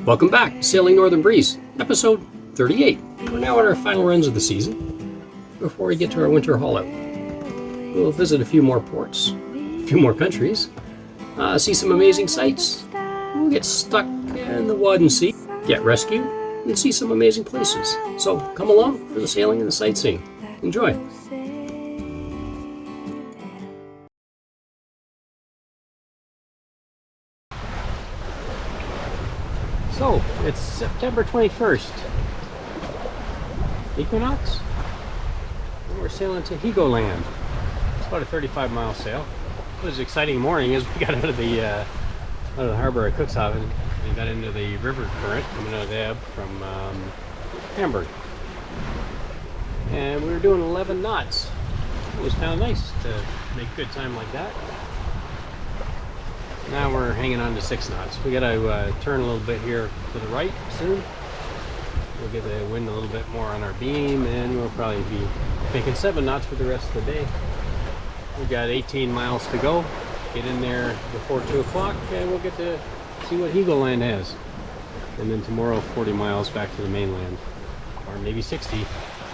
Welcome back to Sailing Northern Breeze, episode 38. We're now on our final runs of the season before we get to our winter haul out. We'll visit a few more ports, a few more countries, see some amazing sights. We'll get stuck in the Wadden Sea, get rescued, and see some amazing places. So come along for the sailing and the sightseeing. Enjoy. So, it's September 21st. Equinox? And we're sailing to Heligoland. It's about a 35-mile sail. It was an exciting morning as we got out of the harbor at Cuxhaven and got into the river current coming out of the ebb from Hamburg. And we were doing 11 knots. It was kind of nice to make good time like that. Now we're hanging on to 6 knots. We got to turn a little bit here to the right soon. We'll get the wind a little bit more on our beam, and we'll probably be making 7 knots for the rest of the day. We've got 18 miles to go. Get in there before 2 o'clock, and we'll get to see what Heligoland has. And then tomorrow, 40 miles back to the mainland, or maybe 60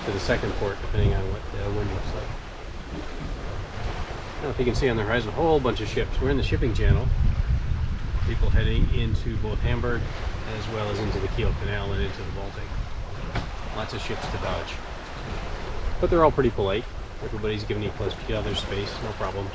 to the second port, depending on what the wind looks like. I don't know if you can see on the horizon a whole bunch of ships. We're in the shipping channel. People heading into both Hamburg as well as into the Kiel Canal and into the Baltic. Lots of ships to dodge. But they're all pretty polite. Everybody's giving each other space, no problems.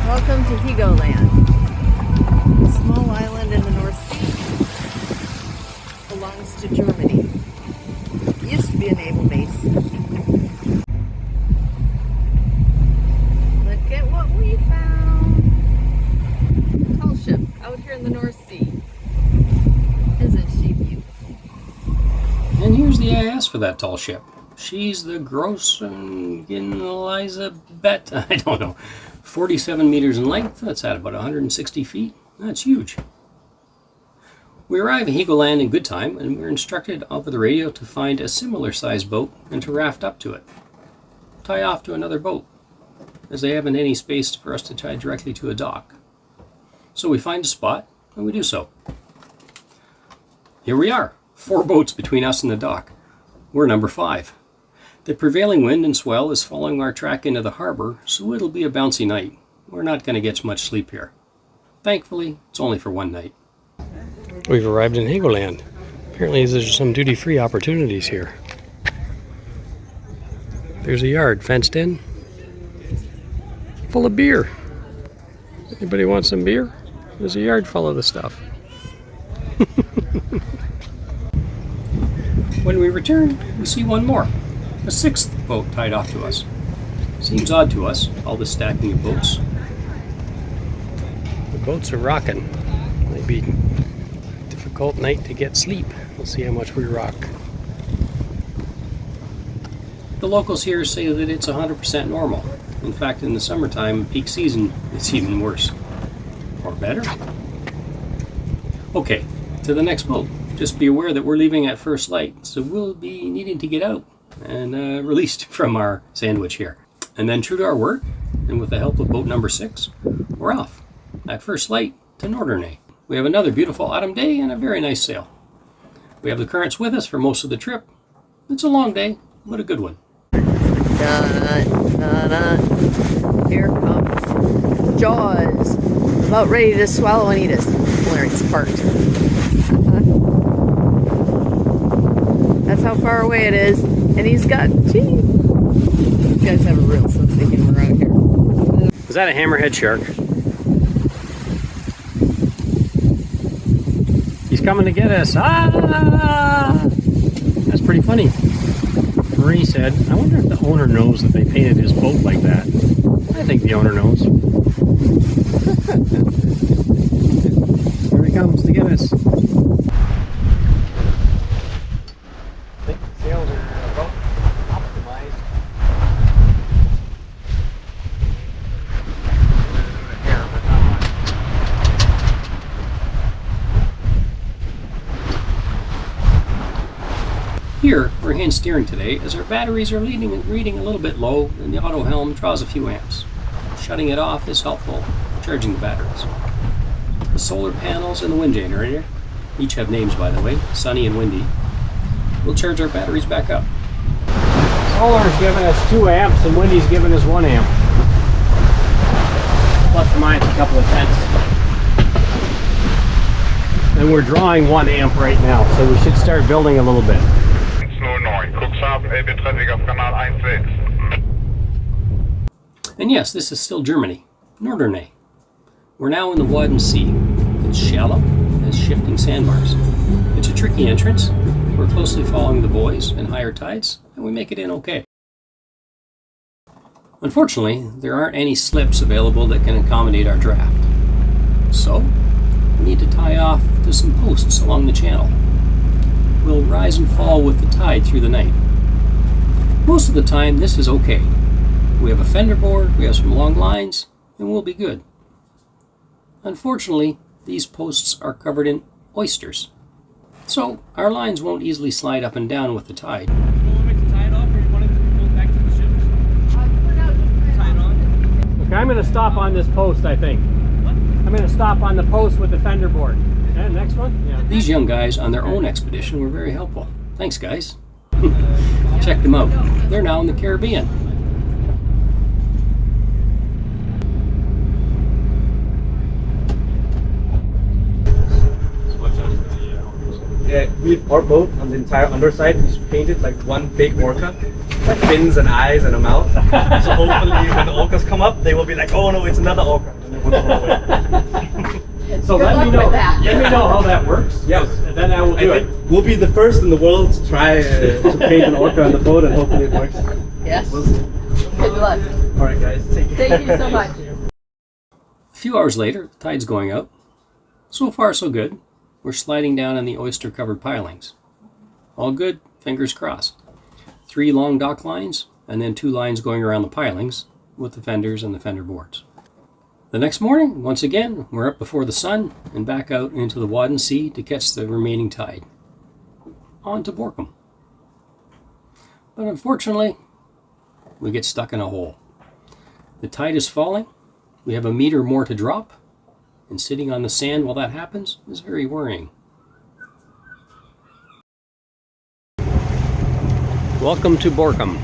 Welcome to Heligoland, a small island in the North Sea. Belongs to Germany. It used to be a naval base. Look at what we found. Tall ship out here in the North Sea. Isn't she beautiful? And here's the AIS for that tall ship. She's the Grossen Elizabeth, I don't know, 47 meters in length. That's at about 160 feet. That's huge. We arrive in Heligoland in good time, and we're instructed over the radio to find a similar sized boat and to raft up to it. Tie off to another boat, as they haven't any space for us to tie directly to a dock. So we find a spot, and we do so. Here we are, 4 boats between us and the dock. We're number 5. The prevailing wind and swell is following our track into the harbor, so it'll be a bouncy night. We're not going to get much sleep here. Thankfully, it's only for one night. We've arrived in Heligoland. Apparently there's some duty-free opportunities here. There's a yard fenced in, full of beer. Anybody want some beer? There's a yard full of the stuff. When we return, we see one more. A 6th boat tied off to us. Seems odd to us, all this stacking of boats. The boats are rocking. Might be a difficult night to get sleep. We'll see how much we rock. The locals here say that it's 100% normal. In fact, in the summertime, peak season, it's even worse. Or better. Okay, to the next boat. Just be aware that we're leaving at first light, so we'll be needing to get out and released from our sandwich here. And then true to our word, and with the help of boat number 6, we're off at first light to Nordernay. We have another beautiful autumn day and a very nice sail. We have the currents with us for most of the trip. It's a long day, but a good one. Here comes Jaws, about ready to swallow and eat us. Hilarious part. That's how far away it is, and he's got teeth. You guys have a real sense of humor out here. Is that a hammerhead shark? He's coming to get us. Ah! That's pretty funny. Marie said, I wonder if the owner knows that they painted his boat like that. I think the owner knows. Here he comes to get us. Here, we're hand steering today as our batteries are reading a little bit low and the auto helm draws a few amps. Shutting it off is helpful for charging the batteries. The solar panels and the wind generator, each have names by the way, sunny and windy, will charge our batteries back up. Solar's giving us 2 amps and windy's giving us 1 amp. Plus or minus a couple of tenths. And we're drawing 1 amp right now, so we should start building a little bit. And yes, this is still Germany, Nordernay. We're now in the Wadden Sea. It's shallow, has shifting sandbars. It's a tricky entrance. We're closely following the buoys and higher tides, and we make it in okay. Unfortunately, there aren't any slips available that can accommodate our draft. So, we need to tie off to some posts along the channel. We'll rise and fall with the tide through the night. Most of the time, this is okay. We have a fender board, we have some long lines, and we'll be good. Unfortunately, these posts are covered in oysters. So, our lines won't easily slide up and down with the tide. You want me to tie it off or you want it to pull back to the ship? Tie it on. Okay, I'm going to stop on this post, I think. What? I'm going to stop on the post with the fender board. And next one? Yeah. These young guys on their own expedition were very helpful. Thanks, guys. Check them out. They're now in the Caribbean. Yeah, our boat on the entire underside is painted like one big orca, like fins and eyes and a mouth. So hopefully when the orcas come up, they will be like, oh no, it's another orca. And they will go away. So let me know how that works. Yes. And then I will do it. We'll be the first in the world to try to paint an orca on the boat, and hopefully it works. Yes. We'll see. Good luck. All right, guys. Take care. Thank you so much. A few hours later, the tide's going out. So far, so good. We're sliding down on the oyster-covered pilings. All good, fingers crossed. 3 long dock lines, and then 2 lines going around the pilings with the fenders and the fender boards. The next morning, once again, we're up before the sun and back out into the Wadden Sea to catch the remaining tide. On to Borkum. But unfortunately, we get stuck in a hole. The tide is falling. We have a meter more to drop. And sitting on the sand while that happens is very worrying. Welcome to Borkum.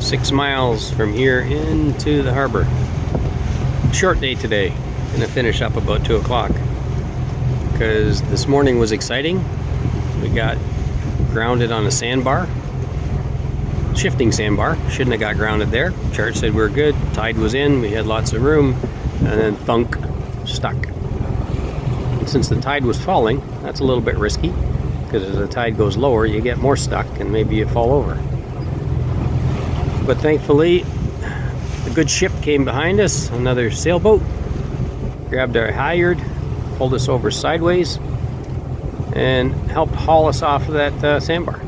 6 miles from here into the harbor. Short day today. Gonna finish up about 2 o'clock. Because this morning was exciting. We got grounded on a sandbar. Shifting sandbar. Shouldn't have got grounded there. Chart said we were good. Tide was in. We had lots of room. And then thunk. Stuck. Since the tide was falling, that's a little bit risky, because as the tide goes lower, you get more stuck and maybe you fall over. But thankfully, a good ship came behind us, another sailboat, grabbed our halyard, pulled us over sideways, and helped haul us off of that sandbar.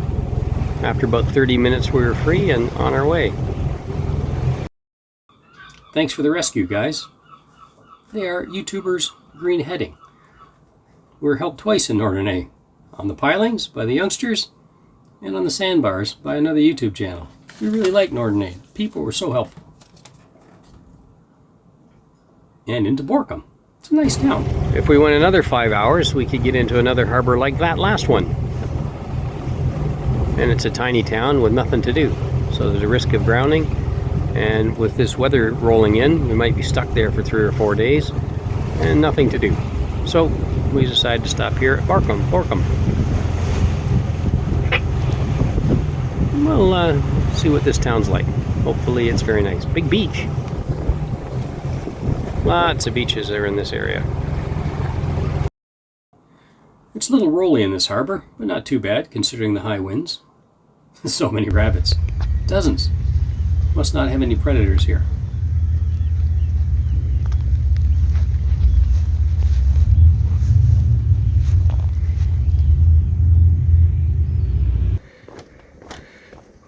After about 30 minutes, we were free and on our way. Thanks for the rescue, guys. They are YouTubers Green Heading. We were helped twice in Nordernay. On the pilings by the youngsters, and on the sandbars by another YouTube channel. We really like Nordernay. People were so helpful. And into Borkum. It's a nice town. If we went another 5 hours, we could get into another harbor like that last one. And it's a tiny town with nothing to do. So there's a risk of drowning. And with this weather rolling in, we might be stuck there for 3 or 4 days and nothing to do. So we decided to stop here at Borkum. We'll see what this town's like. Hopefully it's very nice. Big beach. Lots of beaches are in this area. It's a little rolly in this harbor, but not too bad considering the high winds. So many rabbits. Dozens. Must not have any predators here.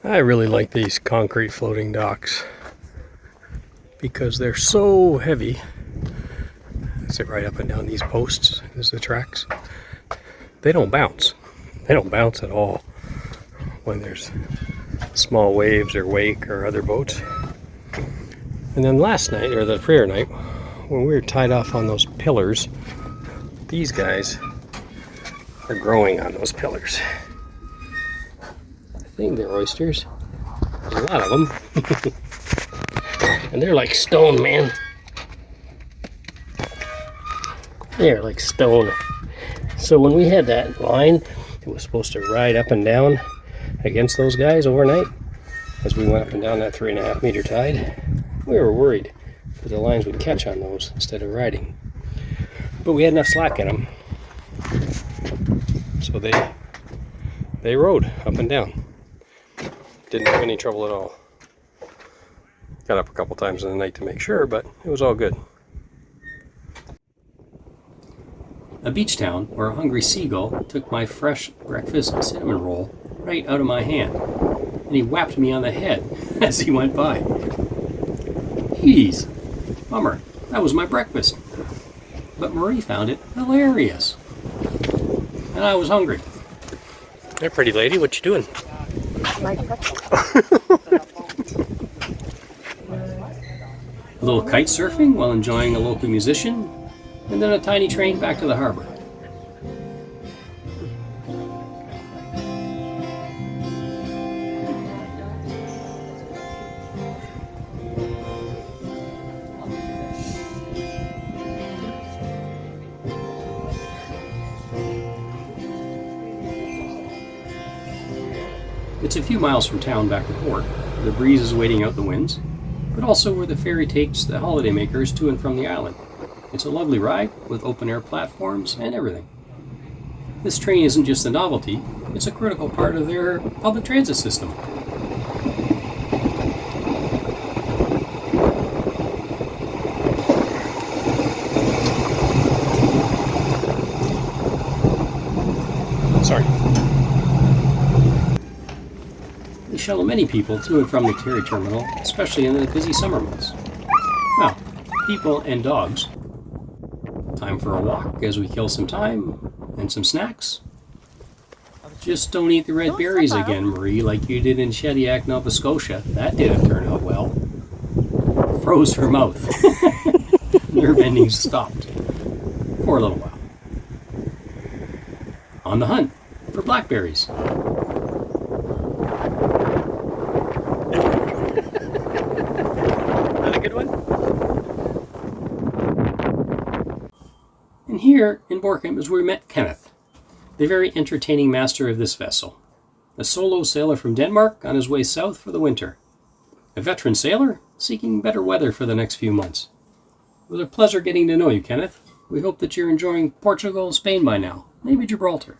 I really like these concrete floating docks because they're so heavy. I sit right up and down these posts. There's the tracks. They don't bounce. They don't bounce at all. when there's small waves or wake or other boats. And then last night, or the prayer night, when we were tied off on those pillars, these guys are growing on those pillars. I think they're oysters. There's a lot of them. And they're like stone, man. They're like stone. So when we had that line, it was supposed to ride up and down against those guys overnight. As we went up and down that 3.5 meter tide, we were worried that the lines would catch on those instead of riding. But we had enough slack in them, so they rode up and down. Didn't have any trouble at all. Got up a couple times in the night to make sure, but it was all good. A beach town where a hungry seagull took my fresh breakfast cinnamon roll right out of my hand, and he whapped me on the head as he went by. Jeez, bummer, that was my breakfast. But Marie found it hilarious. And I was hungry. Hey, pretty lady, what you doing? A little kite surfing while enjoying a local musician, and then a tiny train back to the harbor. It's a few miles from town back to port, where the breeze is waiting out the winds, but also where the ferry takes the holidaymakers to and from the island. It's a lovely ride with open-air platforms and everything. This train isn't just a novelty, it's a critical part of their public transit system. Sorry. They shuttle many people to and from the ferry terminal, especially in the busy summer months. Well, people and dogs. Time for a walk as we kill some time and some snacks. Just don't eat the red berries again, Marie, like you did in Shediac, Nova Scotia. That didn't turn out well. Froze her mouth. Nerve endings stopped for a little while. On the hunt for blackberries. That a good one? And here in Borkum is where we met Kenneth, the very entertaining master of this vessel. A solo sailor from Denmark on his way south for the winter. A veteran sailor seeking better weather for the next few months. It was a pleasure getting to know you, Kenneth. We hope that you're enjoying Portugal and Spain by now, maybe Gibraltar.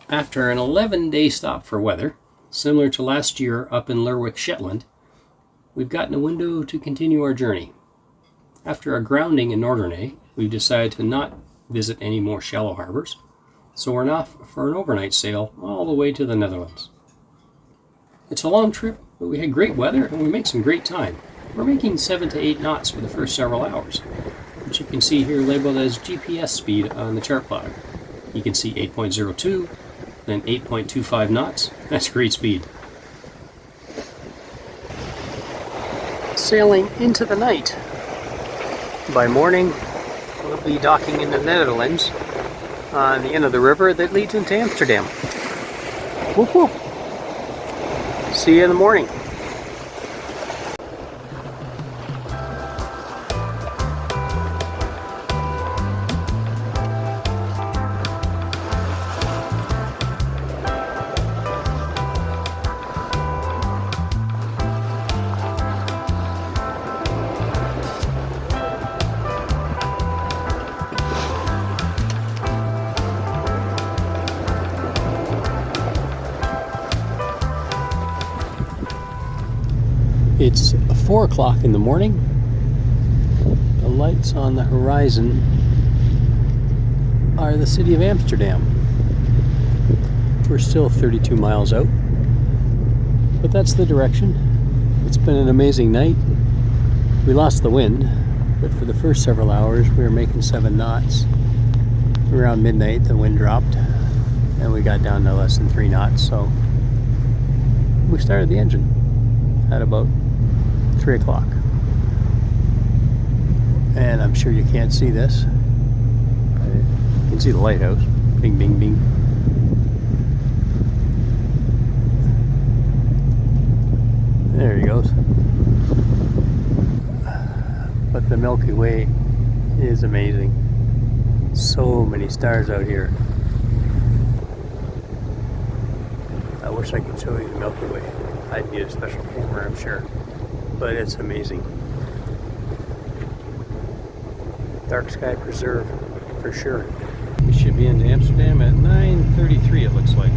After an 11-day stop for weather, similar to last year up in Lerwick, Shetland, we've gotten a window to continue our journey. After a grounding in Nordernay, we've decided to not visit any more shallow harbors, so we're off for an overnight sail all the way to the Netherlands. It's a long trip, but we had great weather and we make some great time. We're making 7 to 8 knots for the first several hours, which you can see here labeled as GPS speed on the chart plotter. You can see 8.02, then 8.25 knots. That's great speed. Sailing into the night. By morning, we'll be docking in the Netherlands on the end of the river that leads into Amsterdam. Whoop whoop. See you in the morning. It's 4 o'clock in the morning. The lights on the horizon are the city of Amsterdam. We're still 32 miles out, but that's the direction. It's been an amazing night. We lost the wind, but for the first several hours we were making 7 knots. Around midnight the wind dropped and we got down to less than 3 knots, so we started the engine at about 3 o'clock. And I'm sure you can't see this. You can see the lighthouse. Bing, bing, bing. There he goes. But the Milky Way is amazing. So many stars out here. I wish I could show you the Milky Way. I'd need a special camera, I'm sure. But it's amazing. Dark Sky Preserve, for sure. We should be into Amsterdam at 9:33, it looks like.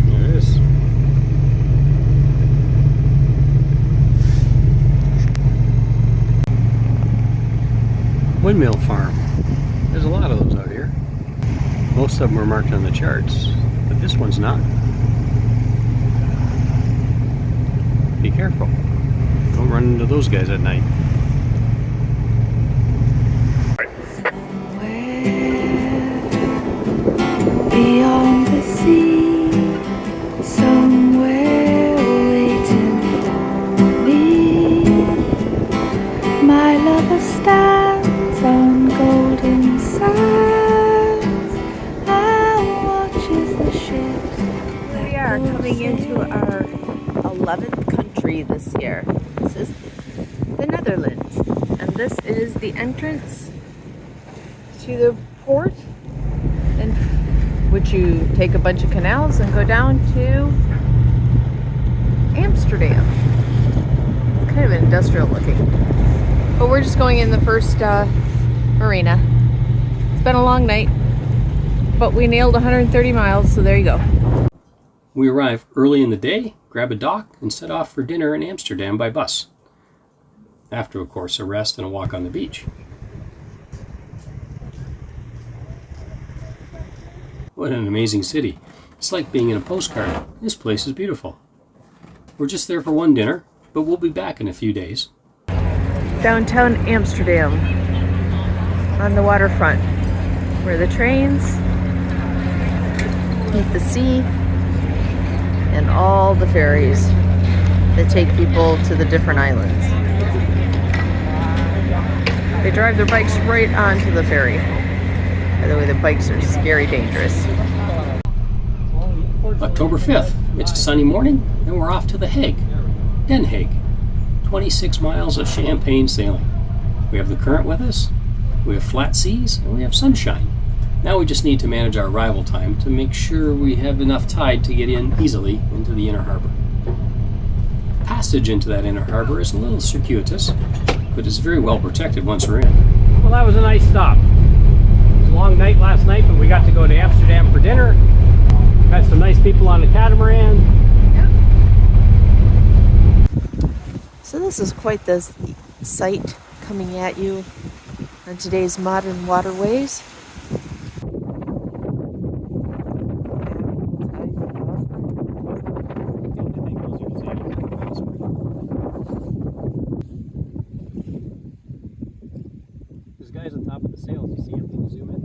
There it is. Windmill Farm. There's a lot of those out here. Most of them are marked on the charts, but this one's not. Be careful. Don't run into those guys at night. Beyond the sea, somewhere waiting for me, my lover stands on golden sands and watches the ships. We are coming into our 11th country this year. This is the Netherlands, and this is the entrance to the port, in which you take a bunch of canals and go down to Amsterdam. It's kind of industrial looking, but we're just going in the first marina. It's been a long night, but we nailed 130 miles, so there you go. We arrive early in the day, grab a dock, and set off for dinner in Amsterdam by bus. After, of course, a rest and a walk on the beach. What an amazing city. It's like being in a postcard. This place is beautiful. We're just there for one dinner, but we'll be back in a few days. Downtown Amsterdam, on the waterfront, where the trains meet the sea and all the ferries that take people to the different islands. They drive their bikes right onto the ferry. By the way, the bikes are scary dangerous. October 5th. It's a sunny morning, and we're off to the Hague. Den Haag. 26 miles of champagne sailing. We have the current with us, we have flat seas, and we have sunshine. Now we just need to manage our arrival time to make sure we have enough tide to get in easily into the inner harbor. Passage into that inner harbor is a little circuitous, but it's very well protected once we're in. Well, that was a nice stop. It was a long night last night, but we got to go to Amsterdam for dinner. Met some nice people on the catamaran. So this is quite the sight coming at you on today's modern waterways. Those guys on top of the sails, you see them? Can you zoom in?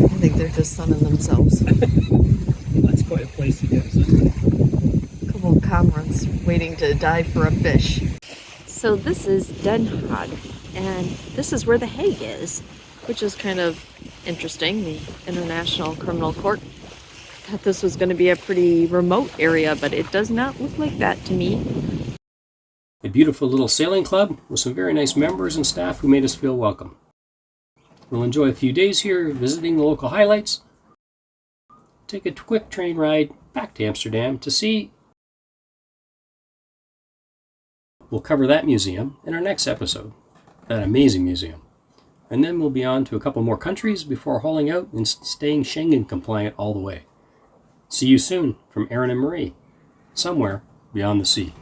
I think they're just sunning themselves. That's quite a place to get sun. Couple of cormorants waiting to dive for a fish. So this is Den Haag, and this is where the Hague is, which is kind of interesting, the International Criminal Court. I thought this was going to be a pretty remote area, but it does not look like that to me. A beautiful little sailing club with some very nice members and staff who made us feel welcome. We'll enjoy a few days here visiting the local highlights. Take a quick train ride back to Amsterdam to see. We'll cover that museum in our next episode, that amazing museum. And then we'll be on to a couple more countries before hauling out and staying Schengen compliant all the way. See you soon from Erin and Marie, somewhere beyond the sea.